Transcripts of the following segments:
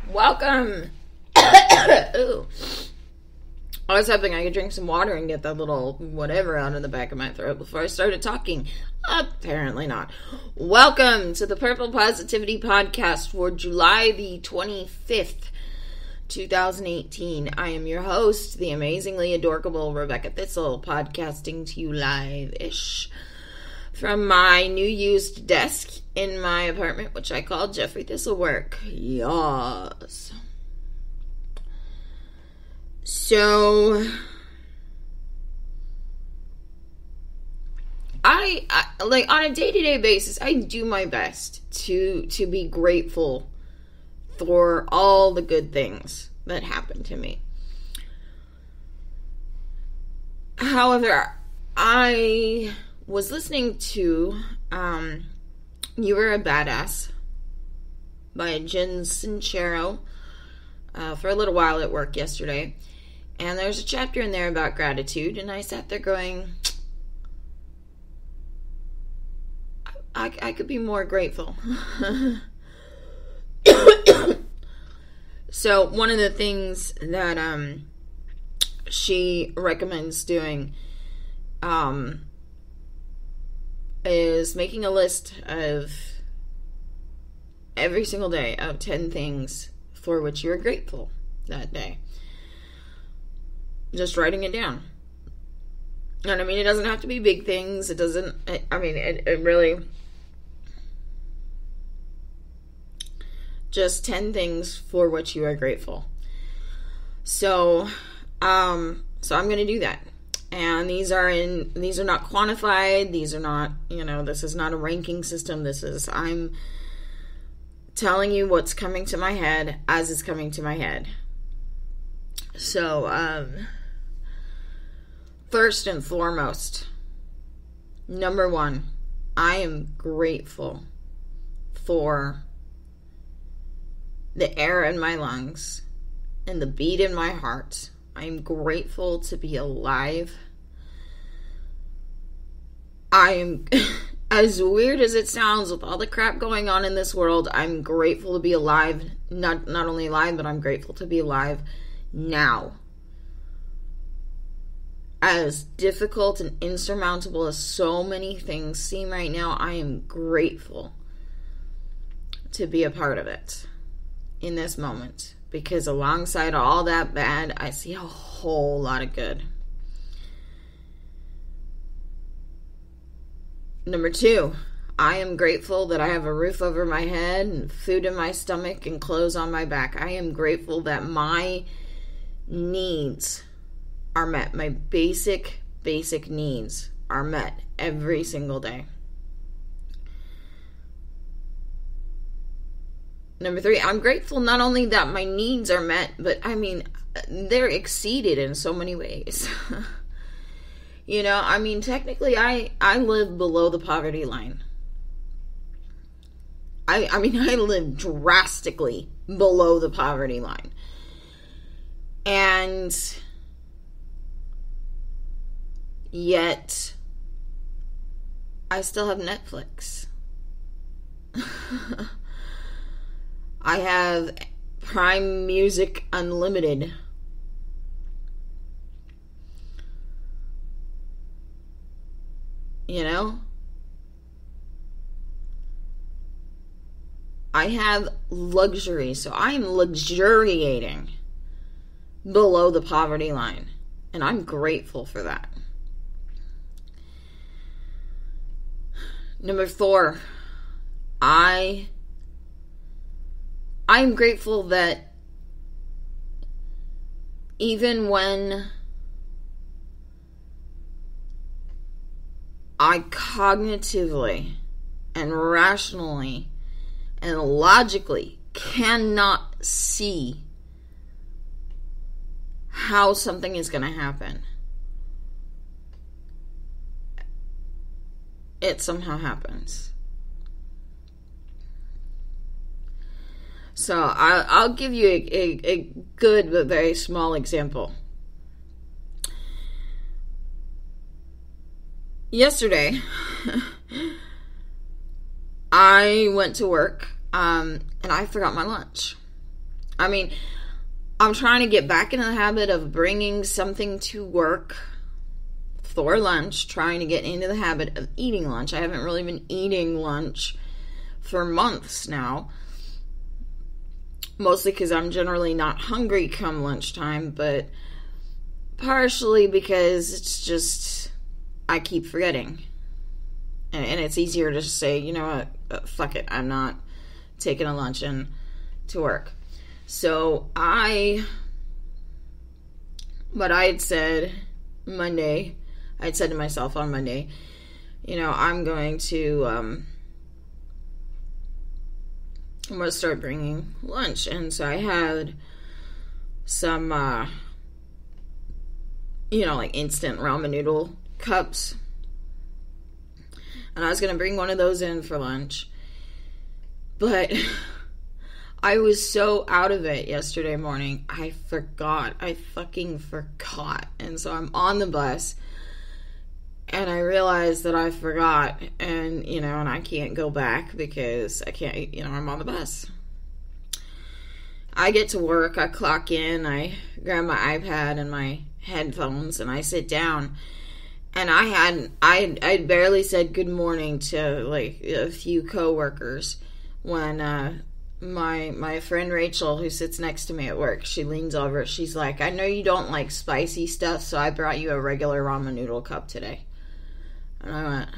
Welcome. Ooh. I was hoping I could drink some water and get that little whatever out of the back of my throat before I started talking. Apparently not. Welcome to the Purple Positivity Podcast for July the 25th, 2018. I am your host, the amazingly adorable Rebecca Thistle, podcasting to you live-ish from my new used desk in my apartment, which I call Jeffrey Thistlework. Yes. So, I like on a day-to-day basis, I do my best to be grateful for all the good things that happen to me. However, I was listening to You Were a Badass by Jen Sincero for a little while at work yesterday. And there's a chapter in there about gratitude, and I sat there going, I could be more grateful. So one of the things that she recommends doing is making a list of every single day of 10 things for which you are grateful that day. Just writing it down. And I mean, it doesn't have to be big things. It doesn't, it really, just 10 things for which you are grateful. So I'm going to do that. And these are not quantified. These are not, this is not a ranking system. I'm telling you what's coming to my head as it's coming to my head. So, first and foremost, number one, I am grateful for the air in my lungs and the beat in my heart. I'm grateful to be alive. I am, as weird as it sounds, with all the crap going on in this world, I'm grateful to be alive. Not only alive, but I'm grateful to be alive now. As difficult and insurmountable as so many things seem right now, I am grateful to be a part of it in this moment. Because alongside all that bad, I see a whole lot of good. Number two, I am grateful that I have a roof over my head and food in my stomach and clothes on my back. I am grateful that my needs are met. My basic needs are met every single day. Number three, I'm grateful not only that my needs are met, but they're exceeded in so many ways. Technically I live below the poverty line. I live drastically below the poverty line. And yet I still have Netflix. I have Prime Music Unlimited. I have luxury, so I am luxuriating below the poverty line. And I'm grateful for that. Number 4, I'm grateful that even when I cognitively and rationally and logically cannot see how something is going to happen, it somehow happens. So I'll give you a good but very small example. Yesterday, I went to work, and I forgot my lunch. I mean, I'm trying to get back into the habit of bringing something to work for lunch, trying to get into the habit of eating lunch. I haven't really been eating lunch for months now, mostly because I'm generally not hungry come lunchtime, but partially because it's just, I keep forgetting. And it's easier to say, you know what, fuck it, I'm not taking a lunch in to work. So I had said to myself on Monday, you know, I'm going to start bringing lunch. And so I had some, like instant ramen noodle cups. And I was going to bring one of those in for lunch. But I was so out of it yesterday morning, I fucking forgot. And so I'm on the bus, and I realized that I forgot, and I can't go back because I can't, I'm on the bus. I get to work, I clock in, I grab my iPad and my headphones, and I sit down. And I barely said good morning to like a few coworkers when my friend Rachel, who sits next to me at work, she leans over. She's like, I know you don't like spicy stuff, so I brought you a regular ramen noodle cup today. And I went,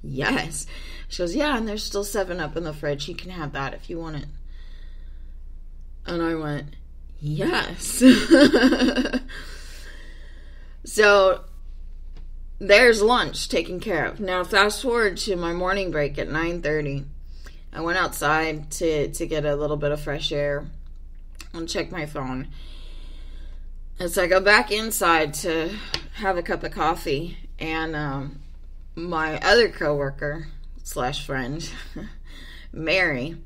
yes. She goes, yeah, and there's still 7-Up in the fridge. You can have that if you want it. And I went, yes. So there's lunch taken care of. Now fast forward to my morning break at 9:30. I went outside to get a little bit of fresh air and check my phone. And so I go back inside to have a cup of coffee, and my other coworker / friend, Mary,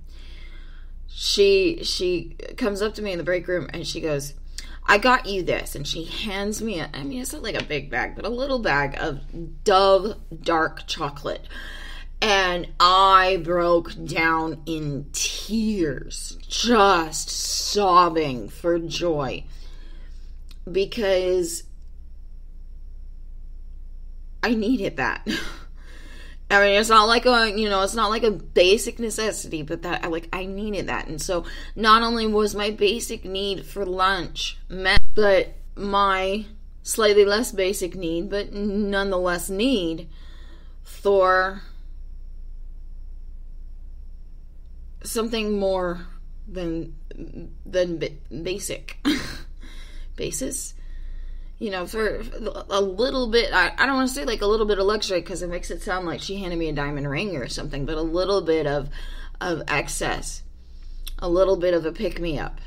she comes up to me in the break room and she goes, I got you this. And she hands me it's not like a big bag, but a little bag of Dove dark chocolate. And I broke down in tears, just sobbing for joy, because I needed that. I mean, it's not like a basic necessity, but that I needed that. And so not only was my basic need for lunch met, but my slightly less basic need, but nonetheless need for something more than basic. Basis? For a little bit, I don't want to say like a little bit of luxury because it makes it sound like she handed me a diamond ring or something, but a little bit of excess, a little bit of a pick-me-up.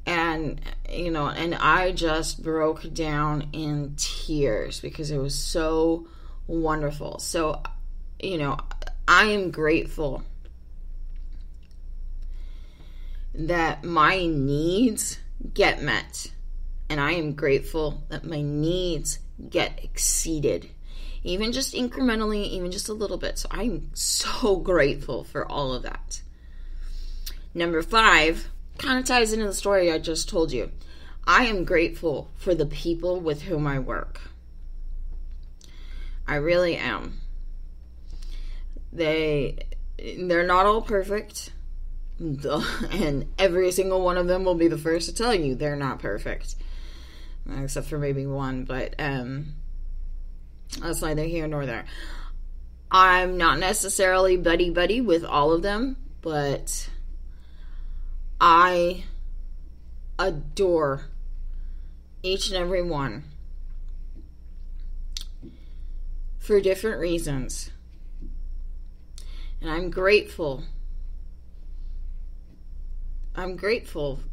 And, and I just broke down in tears because it was so wonderful. So, I am grateful that my needs get met. And I am grateful that my needs get exceeded, even just incrementally, even just a little bit. So I'm so grateful for all of that. Number 5 kind of ties into the story I just told you. I am grateful for the people with whom I work. I really am. They're not all perfect. And every single one of them will be the first to tell you they're not perfect. Except for maybe one, but that's neither here nor there. I'm not necessarily buddy-buddy with all of them, but I adore each and every one for different reasons. And I'm grateful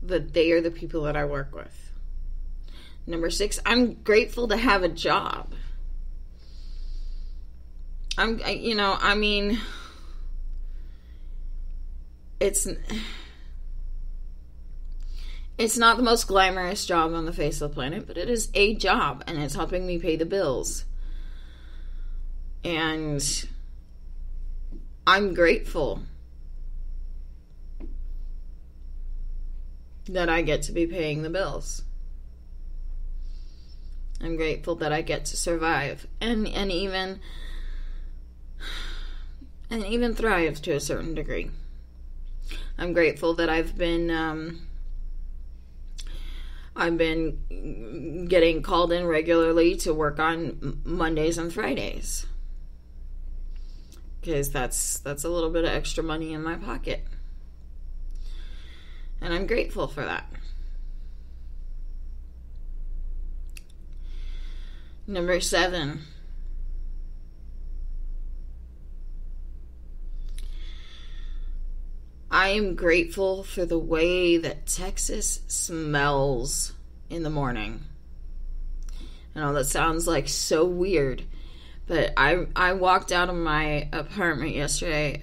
that they are the people that I work with. Number 6, I'm grateful to have a job. It's not the most glamorous job on the face of the planet, but it is a job, and it's helping me pay the bills. And I'm grateful that I get to be paying the bills. I'm grateful that I get to survive and even thrive to a certain degree. I'm grateful that I've been getting called in regularly to work on Mondays and Fridays, because that's a little bit of extra money in my pocket, and I'm grateful for that. Number 7, I am grateful for the way that Texas smells in the morning. I know that sounds like so weird, but I walked out of my apartment yesterday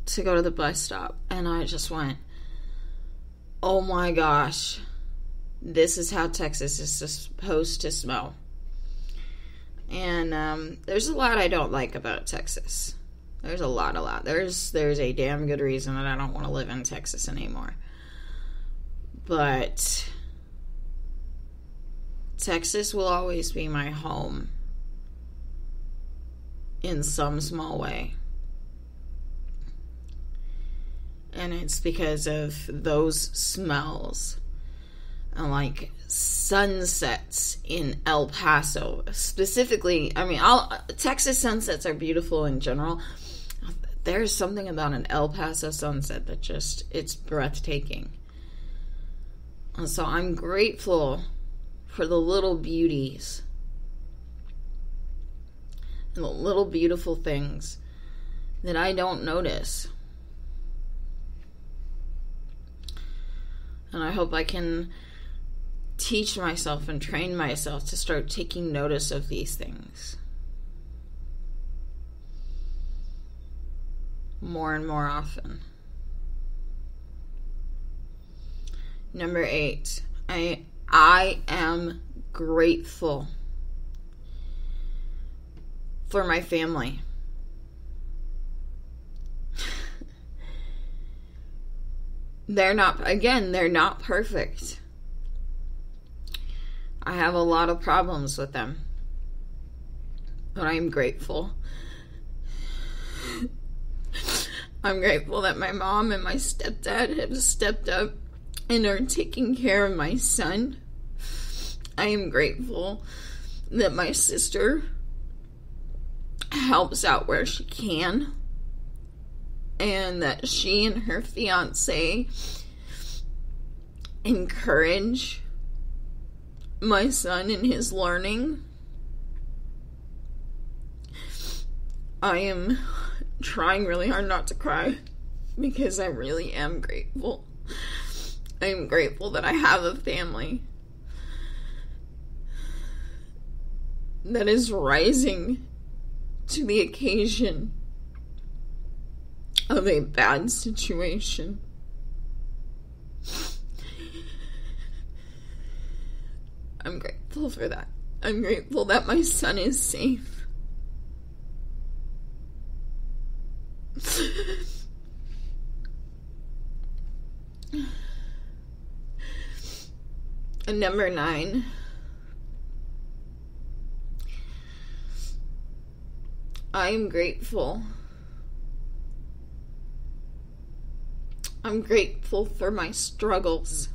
to go to the bus stop, and I just went, oh my gosh, this is how Texas is supposed to smell. And there's a lot I don't like about Texas. There's a lot. There's a damn good reason that I don't want to live in Texas anymore. But Texas will always be my home in some small way. And it's because of those smells. And like sunsets in El Paso. Specifically, Texas sunsets are beautiful in general. There's something about an El Paso sunset that it's breathtaking. And so I'm grateful for the little beauties and the little beautiful things that I don't notice. And I hope I can teach myself and train myself to start taking notice of these things more and more often. Number 8, I am grateful for my family. They're not perfect. I have a lot of problems with them, but I'm grateful. I'm grateful that my mom and my stepdad have stepped up and are taking care of my son. I am grateful that my sister helps out where she can, and that she and her fiance encourage my son in his learning. I am trying really hard not to cry because I really am grateful. I am grateful that I have a family that is rising to the occasion of a bad situation. I'm grateful for that. I'm grateful that my son is safe. And number 9, I am grateful I'm grateful for my struggles.